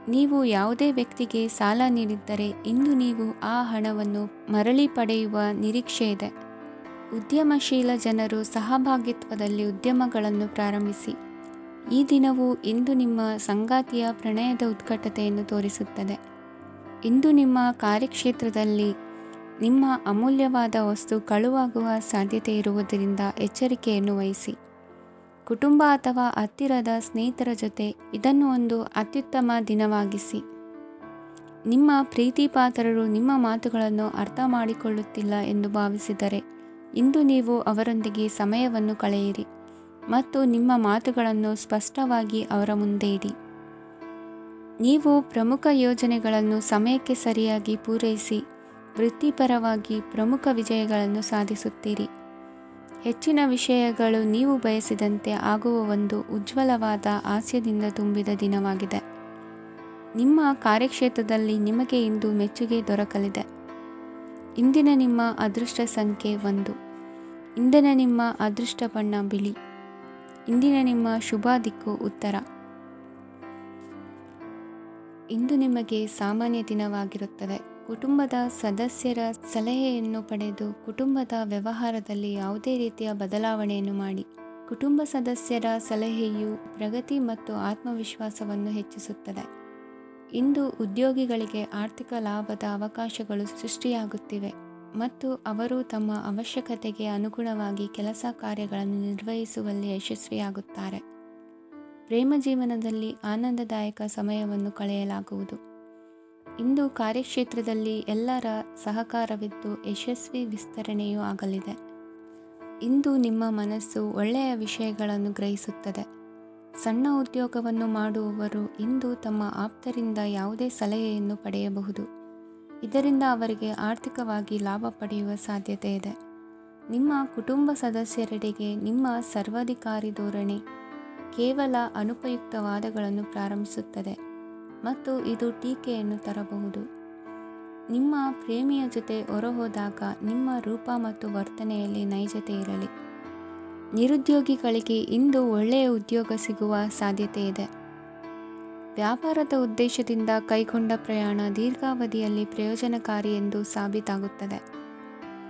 ನೀವು ಯಾವುದೇ ವ್ಯಕ್ತಿಗೆ ಸಾಲ ನೀಡಿದ್ದರೆ ಇಂದು ನೀವು ಆ ಹಣವನ್ನು ಮರಳಿ ಪಡೆಯುವ ನಿರೀಕ್ಷೆ ಇದೆ. ಉದ್ಯಮಶೀಲ ಜನರು ಸಹಭಾಗಿತ್ವದಲ್ಲಿ ಉದ್ಯಮಗಳನ್ನು ಪ್ರಾರಂಭಿಸಿ. ಈ ದಿನವು ಇಂದು ನಿಮ್ಮ ಸಂಗಾತಿಯ ಪ್ರಣಯದ ಉತ್ಕಟತೆಯನ್ನು ತೋರಿಸುತ್ತದೆ. ಇಂದು ನಿಮ್ಮ ಕಾರ್ಯಕ್ಷೇತ್ರದಲ್ಲಿ ನಿಮ್ಮ ಅಮೂಲ್ಯವಾದ ವಸ್ತು ಕಳುವಾಗುವ ಸಾಧ್ಯತೆ ಇರುವುದರಿಂದ ಎಚ್ಚರಿಕೆಯನ್ನು ವಹಿಸಿ. ಕುಟುಂಬ ಅಥವಾ ಹತ್ತಿರದ ಸ್ನೇಹಿತರ ಜೊತೆ ಇದನ್ನು ಒಂದು ಅತ್ಯುತ್ತಮ ದಿನವಾಗಿಸಿ. ನಿಮ್ಮ ಪ್ರೀತಿಪಾತ್ರರು ನಿಮ್ಮ ಮಾತುಗಳನ್ನು ಅರ್ಥ ಮಾಡಿಕೊಳ್ಳುತ್ತಿಲ್ಲ ಎಂದು ಭಾವಿಸಿದರೆ ಇಂದು ನೀವು ಅವರೊಂದಿಗೆ ಸಮಯವನ್ನು ಕಳೆಯಿರಿ ಮತ್ತು ನಿಮ್ಮ ಮಾತುಗಳನ್ನು ಸ್ಪಷ್ಟವಾಗಿ ಅವರ ಮುಂದೆ ಇಡಿ. ನೀವು ಪ್ರಮುಖ ಯೋಜನೆಗಳನ್ನು ಸಮಯಕ್ಕೆ ಸರಿಯಾಗಿ ಪೂರೈಸಿ ವೃತ್ತಿಪರವಾಗಿ ಪ್ರಮುಖ ವಿಜಯಗಳನ್ನು ಸಾಧಿಸುತ್ತೀರಿ. ಹೆಚ್ಚಿನ ವಿಷಯಗಳು ನೀವು ಬಯಸಿದಂತೆ ಆಗುವ ಒಂದು ಉಜ್ವಲವಾದ ಹಾಸ್ಯದಿಂದ ತುಂಬಿದ ದಿನವಾಗಿದೆ. ನಿಮ್ಮ ಕಾರ್ಯಕ್ಷೇತ್ರದಲ್ಲಿ ನಿಮಗೆ ಇಂದು ಮೆಚ್ಚುಗೆ ದೊರಕಲಿದೆ. ಇಂದಿನ ನಿಮ್ಮ ಅದೃಷ್ಟ ಸಂಖ್ಯೆ 1. ಇಂದಿನ ನಿಮ್ಮ ಅದೃಷ್ಟ ಬಣ್ಣ ಬಿಳಿ. ಇಂದಿನ ನಿಮ್ಮ ಶುಭ ದಿಕ್ಕು ಉತ್ತರ. ಇಂದು ನಿಮಗೆ ಸಾಮಾನ್ಯ ದಿನವಾಗಿರುತ್ತದೆ. ಕುಟುಂಬದ ಸದಸ್ಯರ ಸಲಹೆಯನ್ನು ಪಡೆದು ಕುಟುಂಬದ ವ್ಯವಹಾರದಲ್ಲಿ ಯಾವುದೇ ರೀತಿಯ ಬದಲಾವಣೆಯನ್ನು ಮಾಡಿ. ಕುಟುಂಬ ಸದಸ್ಯರ ಸಲಹೆಯು ಪ್ರಗತಿ ಮತ್ತು ಆತ್ಮವಿಶ್ವಾಸವನ್ನು ಹೆಚ್ಚಿಸುತ್ತದೆ. ಇಂದು ಉದ್ಯೋಗಿಗಳಿಗೆ ಆರ್ಥಿಕ ಲಾಭದ ಅವಕಾಶಗಳು ಸೃಷ್ಟಿಯಾಗುತ್ತಿವೆ ಮತ್ತು ಅವರು ತಮ್ಮ ಅವಶ್ಯಕತೆಗೆ ಅನುಗುಣವಾಗಿ ಕೆಲಸ ಕಾರ್ಯಗಳನ್ನು ನಿರ್ವಹಿಸುವಲ್ಲಿ ಯಶಸ್ವಿಯಾಗುತ್ತಾರೆ. ಪ್ರೇಮ ಜೀವನದಲ್ಲಿ ಆನಂದದಾಯಕ ಸಮಯವನ್ನು ಕಳೆಯಲಾಗುವುದು. ಇಂದು ಕಾರ್ಯಕ್ಷೇತ್ರದಲ್ಲಿ ಎಲ್ಲರ ಸಹಕಾರವಿದ್ದು ಯಶಸ್ವಿ ವಿಸ್ತರಣೆಯೂ ಆಗಲಿದೆ. ಇಂದು ನಿಮ್ಮ ಮನಸ್ಸು ಒಳ್ಳೆಯ ವಿಷಯಗಳನ್ನು ಗ್ರಹಿಸುತ್ತದೆ. ಸಣ್ಣ ಉದ್ಯೋಗವನ್ನು ಮಾಡುವವರು ಇಂದು ತಮ್ಮ ಆಪ್ತರಿಂದ ಯಾವುದೇ ಸಲಹೆಯನ್ನು ಪಡೆಯಬಹುದು. ಇದರಿಂದ ಅವರಿಗೆ ಆರ್ಥಿಕವಾಗಿ ಲಾಭ ಪಡೆಯುವ ಸಾಧ್ಯತೆ ಇದೆ. ನಿಮ್ಮ ಕುಟುಂಬ ಸದಸ್ಯರೆಡೆಗೆ ನಿಮ್ಮ ಸರ್ವಾಧಿಕಾರಿ ಧೋರಣೆ ಕೇವಲ ಅನುಪಯುಕ್ತ ವಾದಗಳನ್ನು ಪ್ರಾರಂಭಿಸುತ್ತದೆ ಮತ್ತು ಇದು ಟೀಕೆಯನ್ನು ತರಬಹುದು. ನಿಮ್ಮ ಪ್ರೇಮಿಯ ಜೊತೆ ಹೊರಹೋದಾಗ ನಿಮ್ಮ ರೂಪ ಮತ್ತು ವರ್ತನೆಯಲ್ಲಿ ನೈಜತೆ ಇರಲಿ. ನಿರುದ್ಯೋಗಿಗಳಿಗೆ ಇಂದು ಒಳ್ಳೆಯ ಉದ್ಯೋಗ ಸಿಗುವ ಸಾಧ್ಯತೆ ಇದೆ. ವ್ಯಾಪಾರದ ಉದ್ದೇಶದಿಂದ ಕೈಗೊಂಡ ಪ್ರಯಾಣ ದೀರ್ಘಾವಧಿಯಲ್ಲಿ ಪ್ರಯೋಜನಕಾರಿ ಎಂದು ಸಾಬೀತಾಗುತ್ತದೆ.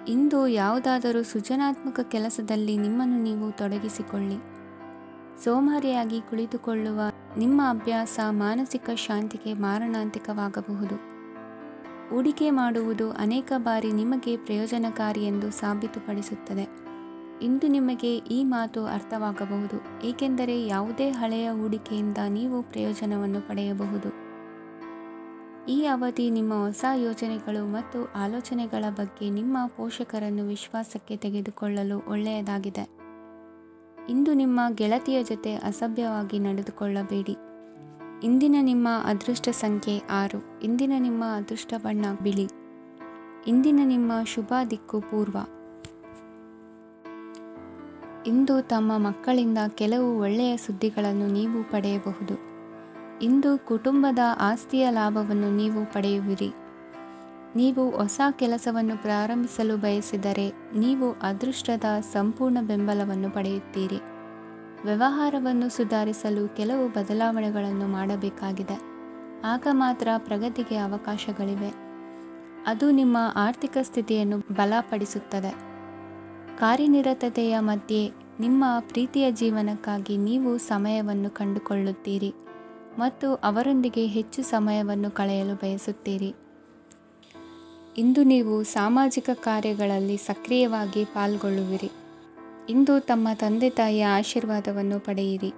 ಇಂದು ಯಾವುದಾದರೂ ಸೃಜನಾತ್ಮಕ ಕೆಲಸದಲ್ಲಿ ನಿಮ್ಮನ್ನು ನೀವು ತೊಡಗಿಸಿಕೊಳ್ಳಿ. ಸೋಮಾರಿಯಾಗಿ ಕುಳಿತುಕೊಳ್ಳುವ ನಿಮ್ಮ ಅಭ್ಯಾಸ ಮಾನಸಿಕ ಶಾಂತಿಗೆ ಮಾರಣಾಂತಿಕವಾಗಬಹುದು. ಹೂಡಿಕೆ ಮಾಡುವುದು ಅನೇಕ ಬಾರಿ ನಿಮಗೆ ಪ್ರಯೋಜನಕಾರಿ ಎಂದು ಸಾಬೀತುಪಡಿಸುತ್ತದೆ. ಇಂದು ನಿಮಗೆ ಈ ಮಾತು ಅರ್ಥವಾಗಬಹುದು, ಏಕೆಂದರೆ ಯಾವುದೇ ಹಳೆಯ ಹೂಡಿಕೆಯಿಂದ ನೀವು ಪ್ರಯೋಜನವನ್ನು ಪಡೆಯಬಹುದು. ಈ ಅವಧಿ ನಿಮ್ಮ ಹೊಸ ಯೋಜನೆಗಳು ಮತ್ತು ಆಲೋಚನೆಗಳ ಬಗ್ಗೆ ನಿಮ್ಮ ಪೋಷಕರನ್ನು ವಿಶ್ವಾಸಕ್ಕೆ ತೆಗೆದುಕೊಳ್ಳಲು ಒಳ್ಳೆಯದಾಗಿದೆ. ಇಂದು ನಿಮ್ಮ ಗೆಳತಿಯ ಜೊತೆ ಅಸಭ್ಯವಾಗಿ ನಡೆದುಕೊಳ್ಳಬೇಡಿ. ಇಂದಿನ ನಿಮ್ಮ ಅದೃಷ್ಟ ಸಂಖ್ಯೆ 6. ಇಂದಿನ ನಿಮ್ಮ ಅದೃಷ್ಟ ಬಣ್ಣ ಬಿಳಿ. ಇಂದಿನ ನಿಮ್ಮ ಶುಭ ದಿಕ್ಕು ಪೂರ್ವ. ಇಂದು ತಮ್ಮ ಮಕ್ಕಳಿಂದ ಕೆಲವು ಒಳ್ಳೆಯ ಸುದ್ದಿಗಳನ್ನು ನೀವು ಪಡೆಯಬಹುದು. ಇಂದು ಕುಟುಂಬದ ಆಸ್ತಿಯ ಲಾಭವನ್ನು ನೀವು ಪಡೆಯುವಿರಿ. ನೀವು ಹೊಸ ಕೆಲಸವನ್ನು ಪ್ರಾರಂಭಿಸಲು ಬಯಸಿದರೆ ನೀವು ಅದೃಷ್ಟದ ಸಂಪೂರ್ಣ ಬೆಂಬಲವನ್ನು ಪಡೆಯುತ್ತೀರಿ. ವ್ಯವಹಾರವನ್ನು ಸುಧಾರಿಸಲು ಕೆಲವು ಬದಲಾವಣೆಗಳನ್ನು ಮಾಡಬೇಕಾಗಿದೆ. ಆಗ ಮಾತ್ರ ಪ್ರಗತಿಗೆ ಅವಕಾಶಗಳಿವೆ. ಅದು ನಿಮ್ಮ ಆರ್ಥಿಕ ಸ್ಥಿತಿಯನ್ನು ಬಲಪಡಿಸುತ್ತದೆ. ಕಾರ್ಯನಿರತತೆಯ ಮಧ್ಯೆ ನಿಮ್ಮ ಪ್ರೀತಿಯ ಜೀವನಕ್ಕಾಗಿ ನೀವು ಸಮಯವನ್ನು ಕಂಡುಕೊಳ್ಳುತ್ತೀರಿ ಮತ್ತು ಅವರೊಂದಿಗೆ ಹೆಚ್ಚು ಸಮಯವನ್ನು ಕಳೆಯಲು ಬಯಸುತ್ತೀರಿ. ಇಂದು ನೀವು ಸಾಮಾಜಿಕ ಕಾರ್ಯಗಳಲ್ಲಿ ಸಕ್ರಿಯವಾಗಿ ಪಾಲ್ಗೊಳ್ಳುವಿರಿ. ಇಂದು ತಮ್ಮ ತಂದೆ ತಾಯಿಯ ಆಶೀರ್ವಾದವನ್ನು ಪಡೆಯಿರಿ.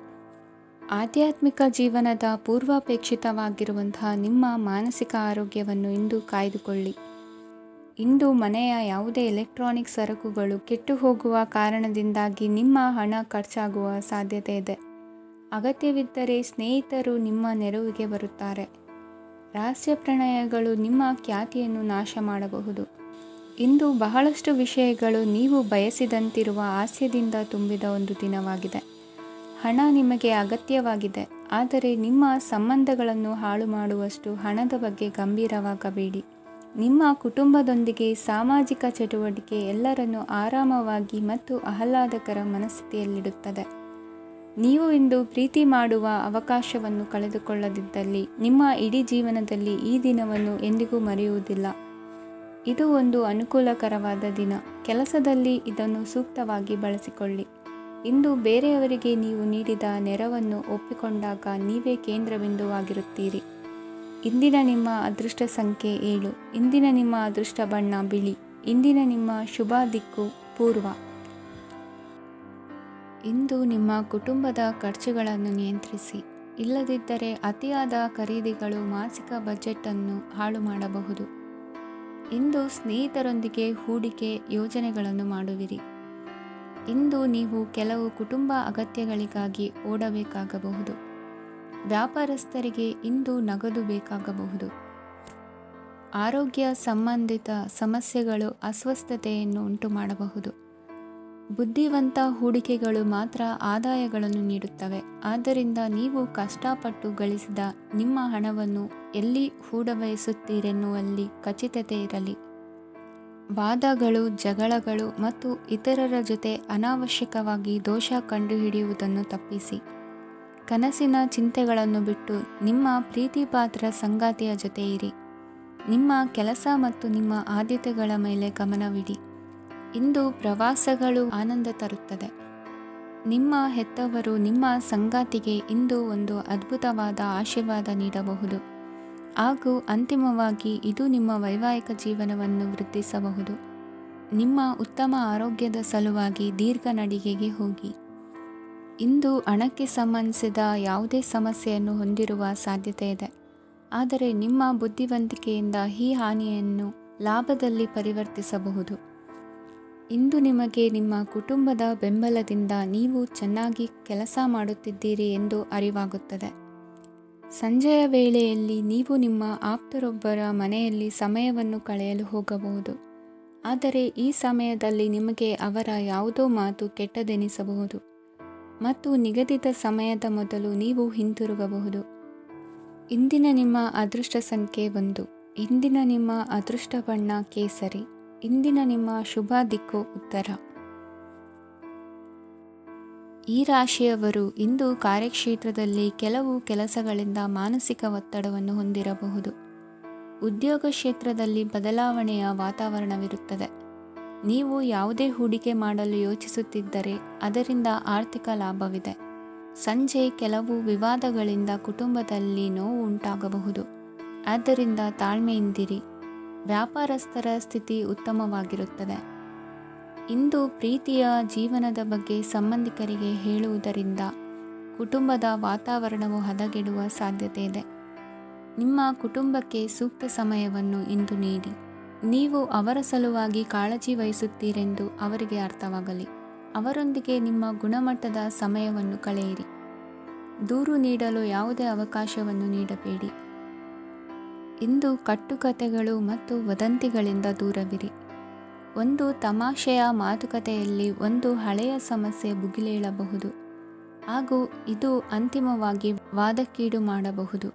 ಆಧ್ಯಾತ್ಮಿಕ ಜೀವನದ ಪೂರ್ವಾಪೇಕ್ಷಿತವಾಗಿರುವಂತಹ ನಿಮ್ಮ ಮಾನಸಿಕ ಆರೋಗ್ಯವನ್ನು ಇಂದು ಕಾಯ್ದುಕೊಳ್ಳಿ. ಇಂದು ಮನೆಯ ಯಾವುದೇ ಎಲೆಕ್ಟ್ರಾನಿಕ್ ಸರಕುಗಳು ಕೆಟ್ಟು ಹೋಗುವ ಕಾರಣದಿಂದಾಗಿ ನಿಮ್ಮ ಹಣ ಖರ್ಚಾಗುವ ಸಾಧ್ಯತೆ ಇದೆ. ಅಗತ್ಯವಿದ್ದರೆ ಸ್ನೇಹಿತರು ನಿಮ್ಮ ನೆರವಿಗೆ ಬರುತ್ತಾರೆ. ರಹಸ್ಯ ಪ್ರಣಯಗಳು ನಿಮ್ಮ ಖ್ಯಾತಿಯನ್ನು ನಾಶ ಮಾಡಬಹುದು. ಇಂದು ಬಹಳಷ್ಟು ವಿಷಯಗಳು ನೀವು ಬಯಸಿದಂತಿರುವ ಹಾಸ್ಯದಿಂದ ತುಂಬಿದ ಒಂದು ದಿನವಾಗಿದೆ. ಹಣ ನಿಮಗೆ ಅಗತ್ಯವಾಗಿದೆ, ಆದರೆ ನಿಮ್ಮ ಸಂಬಂಧಗಳನ್ನು ಹಾಳು ಮಾಡುವಷ್ಟು ಹಣದ ಬಗ್ಗೆ ಗಂಭೀರವಾಗಬೇಡಿ. ನಿಮ್ಮ ಕುಟುಂಬದೊಂದಿಗೆ ಸಾಮಾಜಿಕ ಚಟುವಟಿಕೆ ಎಲ್ಲರನ್ನೂ ಆರಾಮವಾಗಿ ಮತ್ತು ಆಹ್ಲಾದಕರ ಮನಸ್ಥಿತಿಯಲ್ಲಿಡುತ್ತದೆ. ನೀವು ಇಂದು ಪ್ರೀತಿ ಮಾಡುವ ಅವಕಾಶವನ್ನು ಕಳೆದುಕೊಳ್ಳದಿದ್ದಲ್ಲಿ ನಿಮ್ಮ ಇಡೀ ಜೀವನದಲ್ಲಿ ಈ ದಿನವನ್ನು ಎಂದಿಗೂ ಮರೆಯುವುದಿಲ್ಲ. ಇದು ಒಂದು ಅನುಕೂಲಕರವಾದ ದಿನ. ಕೆಲಸದಲ್ಲಿ ಇದನ್ನು ಸೂಕ್ತವಾಗಿ ಬಳಸಿಕೊಳ್ಳಿ. ಇಂದು ಬೇರೆಯವರಿಗೆ ನೀವು ನೀಡಿದ ನೆರವನ್ನು ಒಪ್ಪಿಕೊಂಡಾಗ ನೀವೇ ಕೇಂದ್ರಬಿಂದುವಾಗಿರುತ್ತೀರಿ. ಇಂದಿನ ನಿಮ್ಮ ಅದೃಷ್ಟ ಸಂಖ್ಯೆ 7. ಇಂದಿನ ನಿಮ್ಮ ಅದೃಷ್ಟ ಬಣ್ಣ ಬಿಳಿ. ಇಂದಿನ ನಿಮ್ಮ ಶುಭ ದಿಕ್ಕು ಪೂರ್ವ. ಇಂದು ನಿಮ್ಮ ಕುಟುಂಬದ ಖರ್ಚುಗಳನ್ನು ನಿಯಂತ್ರಿಸಿ. ಇಲ್ಲದಿದ್ದರೆ ಅತಿಯಾದ ಖರೀದಿಗಳು ಮಾಸಿಕ ಬಜೆಟನ್ನು ಹಾಳು ಮಾಡಬಹುದು. ಇಂದು ಸ್ನೇಹಿತರೊಂದಿಗೆ ಹೂಡಿಕೆ ಯೋಜನೆಗಳನ್ನು ಮಾಡುವಿರಿ. ಇಂದು ನೀವು ಕೆಲವು ಕುಟುಂಬ ಅಗತ್ಯಗಳಿಗಾಗಿ ಓಡಬೇಕಾಗಬಹುದು. ವ್ಯಾಪಾರಸ್ಥರಿಗೆ ಇಂದು ನಗದು ಬೇಕಾಗಬಹುದು. ಆರೋಗ್ಯ ಸಂಬಂಧಿತ ಸಮಸ್ಯೆಗಳು ಅಸ್ವಸ್ಥತೆಯನ್ನು ಉಂಟು ಮಾಡಬಹುದು. ಬುದ್ಧಿವಂತ ಹೂಡಿಕೆಗಳು ಮಾತ್ರ ಆದಾಯಗಳನ್ನು ನೀಡುತ್ತವೆ. ಆದ್ದರಿಂದ ನೀವು ಕಷ್ಟಪಟ್ಟು ಗಳಿಸಿದ ನಿಮ್ಮ ಹಣವನ್ನು ಎಲ್ಲಿ ಹೂಡಬಯಸುತ್ತೀರೆನ್ನುವಲ್ಲಿ ಖಚಿತತೆ ಇರಲಿ. ವಾದಗಳು, ಜಗಳಗಳು ಮತ್ತು ಇತರರ ಜೊತೆ ಅನಾವಶ್ಯಕವಾಗಿ ದೋಷ ಕಂಡುಹಿಡಿಯುವುದನ್ನು ತಪ್ಪಿಸಿ. ಕನಸಿನ ಚಿಂತೆಗಳನ್ನು ಬಿಟ್ಟು ನಿಮ್ಮ ಪ್ರೀತಿಪಾತ್ರ ಸಂಗಾತಿಯ ಜೊತೆ ಇರಿ. ನಿಮ್ಮ ಕೆಲಸ ಮತ್ತು ನಿಮ್ಮ ಆದ್ಯತೆಗಳ ಮೇಲೆ ಗಮನವಿಡಿ. ಇಂದು ಪ್ರವಾಸಗಳು ಆನಂದ ತರುತ್ತದೆ. ನಿಮ್ಮ ಹೆತ್ತವರು ನಿಮ್ಮ ಸಂಗಾತಿಗೆ ಇಂದು ಒಂದು ಅದ್ಭುತವಾದ ಆಶೀರ್ವಾದ ನೀಡಬಹುದು ಹಾಗೂ ಅಂತಿಮವಾಗಿ ಇದು ನಿಮ್ಮ ವೈವಾಹಿಕ ಜೀವನವನ್ನು ವೃದ್ಧಿಸಬಹುದು. ನಿಮ್ಮ ಉತ್ತಮ ಆರೋಗ್ಯದ ಸಲುವಾಗಿ ದೀರ್ಘ ನಡಿಗೆಗೆ ಹೋಗಿ. ಇಂದು ಹಣಕ್ಕೆ ಸಂಬಂಧಿಸಿದ ಯಾವುದೇ ಸಮಸ್ಯೆಯನ್ನು ಹೊಂದಿರುವ ಸಾಧ್ಯತೆ ಇದೆ. ಆದರೆ ನಿಮ್ಮ ಬುದ್ಧಿವಂತಿಕೆಯಿಂದ ಈ ಹಾನಿಯನ್ನು ಲಾಭದಲ್ಲಿ ಪರಿವರ್ತಿಸಬಹುದು. ಇಂದು ನಿಮಗೆ ನಿಮ್ಮ ಕುಟುಂಬದ ಬೆಂಬಲದಿಂದ ನೀವು ಚೆನ್ನಾಗಿ ಕೆಲಸ ಮಾಡುತ್ತಿದ್ದೀರಿ ಎಂದು ಅರಿವಾಗುತ್ತದೆ. ಸಂಜೆಯ ವೇಳೆಯಲ್ಲಿ ನೀವು ನಿಮ್ಮ ಆಪ್ತರೊಬ್ಬರ ಮನೆಯಲ್ಲಿ ಸಮಯವನ್ನು ಕಳೆಯಲು ಹೋಗಬಹುದು. ಆದರೆ ಈ ಸಮಯದಲ್ಲಿ ನಿಮಗೆ ಅವರ ಯಾವುದೋ ಮಾತು ಕೆಟ್ಟದೆನಿಸಬಹುದು ಮತ್ತು ನಿಗದಿತ ಸಮಯದ ಮೊದಲು ನೀವು ಹಿಂತಿರುಗಬಹುದು. ಇಂದಿನ ನಿಮ್ಮ ಅದೃಷ್ಟ ಸಂಖ್ಯೆ 1. ಇಂದಿನ ನಿಮ್ಮ ಅದೃಷ್ಟ ಬಣ್ಣ ಕೇಸರಿ. ಇಂದಿನ ನಿಮ್ಮ ಶುಭ ದಿಕ್ಕು ಉತ್ತರ. ಈ ರಾಶಿಯವರು ಇಂದು ಕಾರ್ಯಕ್ಷೇತ್ರದಲ್ಲಿ ಕೆಲವು ಕೆಲಸಗಳಿಂದ ಮಾನಸಿಕ ಒತ್ತಡವನ್ನು ಹೊಂದಿರಬಹುದು. ಉದ್ಯೋಗ ಕ್ಷೇತ್ರದಲ್ಲಿ ಬದಲಾವಣೆಯ ವಾತಾವರಣವಿರುತ್ತದೆ. ನೀವು ಯಾವುದೇ ಹೂಡಿಕೆ ಮಾಡಲು ಯೋಚಿಸುತ್ತಿದ್ದರೆ ಅದರಿಂದ ಆರ್ಥಿಕ ಲಾಭವಿದೆ. ಸಂಜೆ ಕೆಲವು ವಿವಾದಗಳಿಂದ ಕುಟುಂಬದಲ್ಲಿ ನೋವು ಉಂಟಾಗಬಹುದು. ಆದ್ದರಿಂದ ತಾಳ್ಮೆಯಿಂದಿರಿ. ವ್ಯಾಪಾರಸ್ಥರ ಸ್ಥಿತಿ ಉತ್ತಮವಾಗಿರುತ್ತದೆ. ಇಂದು ಪ್ರೀತಿಯ ಜೀವನದ ಬಗ್ಗೆ ಸಂಬಂಧಿಕರಿಗೆ ಹೇಳುವುದರಿಂದ ಕುಟುಂಬದ ವಾತಾವರಣವು ಹದಗೆಡುವ ಸಾಧ್ಯತೆ ಇದೆ. ನಿಮ್ಮ ಕುಟುಂಬಕ್ಕೆ ಸೂಕ್ತ ಸಮಯವನ್ನು ಇಂದು ನೀಡಿ. ನೀವು ಅವರ ಸಲುವಾಗಿ ಕಾಳಜಿ ವಹಿಸುತ್ತೀರೆಂದು ಅವರಿಗೆ ಅರ್ಥವಾಗಲಿ. ಅವರೊಂದಿಗೆ ನಿಮ್ಮ ಗುಣಮಟ್ಟದ ಸಮಯವನ್ನು ಕಳೆಯಿರಿ. ದೂರು ನೀಡಲು ಯಾವುದೇ ಅವಕಾಶವನ್ನು ನೀಡಬೇಡಿ. ಇಂದು ಕಟ್ಟುಕತೆಗಳು ಮತ್ತು ವದಂತಿಗಳಿಂದ ದೂರವಿರಿ. ಒಂದು ತಮಾಷೆಯ ಮಾತುಕತೆಯಲ್ಲಿ ಒಂದು ಹಳೆಯ ಸಮಸ್ಯೆ ಭುಗಿಲೇಳಬಹುದು ಹಾಗೂ ಇದು ಅಂತಿಮವಾಗಿ ವಾದಕ್ಕೀಡು ಮಾಡಬಹುದು.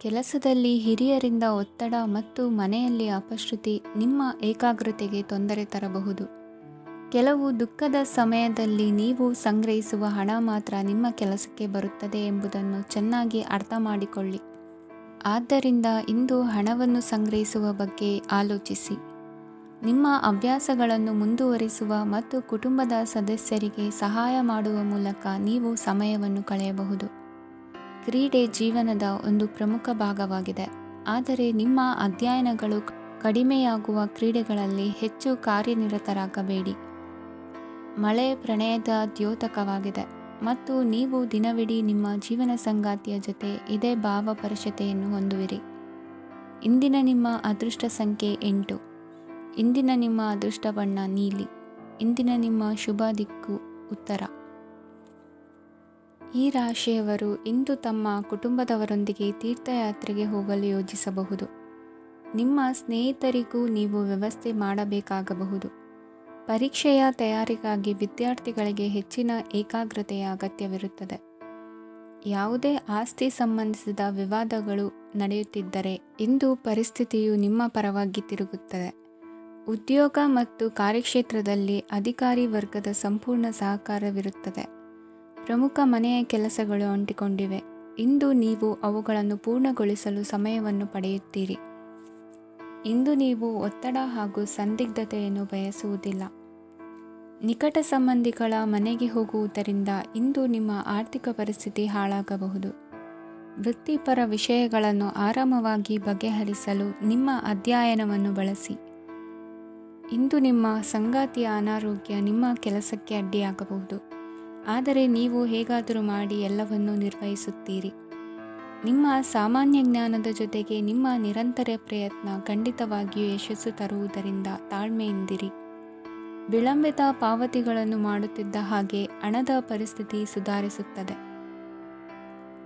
ಕೆಲಸದಲ್ಲಿ ಹಿರಿಯರಿಂದ ಒತ್ತಡ ಮತ್ತು ಮನೆಯಲ್ಲಿ ಅಪಶ್ರುತಿ ನಿಮ್ಮ ಏಕಾಗ್ರತೆಗೆ ತೊಂದರೆ ತರಬಹುದು. ಕೆಲವು ದುಃಖದ ಸಮಯದಲ್ಲಿ ನೀವು ಸಂಗ್ರಹಿಸುವ ಹಣ ಮಾತ್ರ ನಿಮ್ಮ ಕೆಲಸಕ್ಕೆ ಬರುತ್ತದೆ ಎಂಬುದನ್ನು ಚೆನ್ನಾಗಿ ಅರ್ಥ ಮಾಡಿಕೊಳ್ಳಿ. ಆದ್ದರಿಂದ ಇಂದು ಹಣವನ್ನು ಸಂಗ್ರಹಿಸುವ ಬಗ್ಗೆ ಆಲೋಚಿಸಿ. ನಿಮ್ಮ ಅಭ್ಯಾಸಗಳನ್ನು ಮುಂದುವರಿಸುವ ಮತ್ತು ಕುಟುಂಬದ ಸದಸ್ಯರಿಗೆ ಸಹಾಯ ಮಾಡುವ ಮೂಲಕ ನೀವು ಸಮಯವನ್ನು ಕಳೆಯಬಹುದು. ಕ್ರೀಡೆ ಜೀವನದ ಒಂದು ಪ್ರಮುಖ ಭಾಗವಾಗಿದೆ. ಆದರೆ ನಿಮ್ಮ ಅಧ್ಯಯನಗಳು ಕಡಿಮೆಯಾಗುವ ಕ್ರೀಡೆಗಳಲ್ಲಿ ಹೆಚ್ಚು ಕಾರ್ಯನಿರತರಾಗಬೇಡಿ. ಮಳೆ ಪ್ರಣಯದ ದ್ಯೋತಕವಾಗಿದೆ ಮತ್ತು ನೀವು ದಿನವಿಡೀ ನಿಮ್ಮ ಜೀವನ ಸಂಗಾತಿಯ ಜೊತೆ ಇದೇ ಭಾವಪರಶತೆಯನ್ನು ಹೊಂದುವಿರಿ. ಇಂದಿನ ನಿಮ್ಮ ಅದೃಷ್ಟ ಸಂಖ್ಯೆ 8. ಇಂದಿನ ನಿಮ್ಮ ಅದೃಷ್ಟ ಬಣ್ಣ ನೀಲಿ. ಇಂದಿನ ನಿಮ್ಮ ಶುಭ ದಿಕ್ಕು ಉತ್ತರ. ಈ ರಾಶಿಯವರು ಇಂದು ತಮ್ಮ ಕುಟುಂಬದವರೊಂದಿಗೆ ತೀರ್ಥಯಾತ್ರೆಗೆ ಹೋಗಲು ಯೋಜಿಸಬಹುದು. ನಿಮ್ಮ ಸ್ನೇಹಿತರಿಗೂ ನೀವು ವ್ಯವಸ್ಥೆ ಮಾಡಬೇಕಾಗಬಹುದು. ಪರೀಕ್ಷೆಯ ತಯಾರಿಗಾಗಿ ವಿದ್ಯಾರ್ಥಿಗಳಿಗೆ ಹೆಚ್ಚಿನ ಏಕಾಗ್ರತೆಯ ಅಗತ್ಯವಿರುತ್ತದೆ. ಯಾವುದೇ ಆಸ್ತಿ ಸಂಬಂಧಿಸಿದ ವಿವಾದಗಳು ನಡೆಯುತ್ತಿದ್ದರೆ ಇಂದು ಪರಿಸ್ಥಿತಿಯು ನಿಮ್ಮ ಪರವಾಗಿ ತಿರುಗುತ್ತದೆ. ಉದ್ಯೋಗ ಮತ್ತು ಕಾರ್ಯಕ್ಷೇತ್ರದಲ್ಲಿ ಅಧಿಕಾರಿ ವರ್ಗದ ಸಂಪೂರ್ಣ ಸಹಕಾರವಿರುತ್ತದೆ. ಪ್ರಮುಖ ಮನೆಯ ಕೆಲಸಗಳು ಅಂಟಿಕೊಂಡಿವೆ. ಇಂದು ನೀವು ಅವುಗಳನ್ನು ಪೂರ್ಣಗೊಳಿಸಲು ಸಮಯವನ್ನು ಪಡೆಯುತ್ತೀರಿ. ಇಂದು ನೀವು ಒತ್ತಡ ಹಾಗೂ ಸಂದಿಗ್ಧತೆಯನ್ನು ಬಯಸುವುದಿಲ್ಲ. ನಿಕಟ ಸಂಬಂಧಿಗಳ ಮನೆಗೆ ಹೋಗುವುದರಿಂದ ಇಂದು ನಿಮ್ಮ ಆರ್ಥಿಕ ಪರಿಸ್ಥಿತಿ ಹಾಳಾಗಬಹುದು. ವೃತ್ತಿಪರ ವಿಷಯಗಳನ್ನು ಆರಾಮವಾಗಿ ಬಗೆಹರಿಸಲು ನಿಮ್ಮ ಅಧ್ಯಯನವನ್ನು ಬಳಸಿ. ಇಂದು ನಿಮ್ಮ ಸಂಗಾತಿಯ ಅನಾರೋಗ್ಯ ನಿಮ್ಮ ಕೆಲಸಕ್ಕೆ ಅಡ್ಡಿಯಾಗಬಹುದು, ಆದರೆ ನೀವು ಹೇಗಾದರೂ ಮಾಡಿ ಎಲ್ಲವನ್ನೂ ನಿರ್ವಹಿಸುತ್ತೀರಿ. ನಿಮ್ಮ ಸಾಮಾನ್ಯ ಜ್ಞಾನದ ಜೊತೆಗೆ ನಿಮ್ಮ ನಿರಂತರ ಪ್ರಯತ್ನ ಖಂಡಿತವಾಗಿಯೂ ಯಶಸ್ಸು ತರುವುದರಿಂದ ತಾಳ್ಮೆಯಿಂದಿರಿ. ವಿಳಂಬಿತ ಪಾವತಿಗಳನ್ನು ಮಾಡುತ್ತಿದ್ದ ಹಾಗೆ ಹಣದ ಪರಿಸ್ಥಿತಿ ಸುಧಾರಿಸುತ್ತದೆ.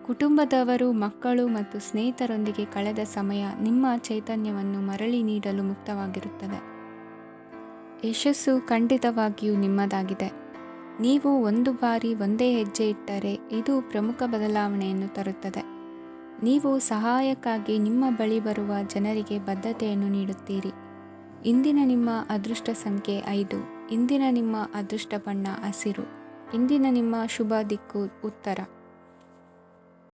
ಕುಟುಂಬದವರು, ಮಕ್ಕಳು ಮತ್ತು ಸ್ನೇಹಿತರೊಂದಿಗೆ ಕಳೆದ ಸಮಯ ನಿಮ್ಮ ಚೈತನ್ಯವನ್ನು ಮರಳಿ ನೀಡಲು ಮುಕ್ತವಾಗಿರುತ್ತದೆ. ಯಶಸ್ಸು ಖಂಡಿತವಾಗಿಯೂ ನಿಮ್ಮದಾಗಿದೆ. ನೀವು ಒಂದು ಬಾರಿ ಒಂದೇ ಹೆಜ್ಜೆ ಇಟ್ಟರೆ ಇದು ಪ್ರಮುಖ ಬದಲಾವಣೆಯನ್ನು ತರುತ್ತದೆ. ನೀವು ಸಹಾಯಕ್ಕಾಗಿ ನಿಮ್ಮ ಬಳಿ ಬರುವ ಜನರಿಗೆ ಬದ್ಧತೆಯನ್ನು ನೀಡುತ್ತೀರಿ. ಇಂದಿನ ನಿಮ್ಮ ಅದೃಷ್ಟ ಸಂಖ್ಯೆ 5. ಇಂದಿನ ನಿಮ್ಮ ಅದೃಷ್ಟ ಬಣ್ಣ ಹಸಿರು. ಇಂದಿನ ನಿಮ್ಮ ಶುಭ ದಿಕ್ಕು ಉತ್ತರ.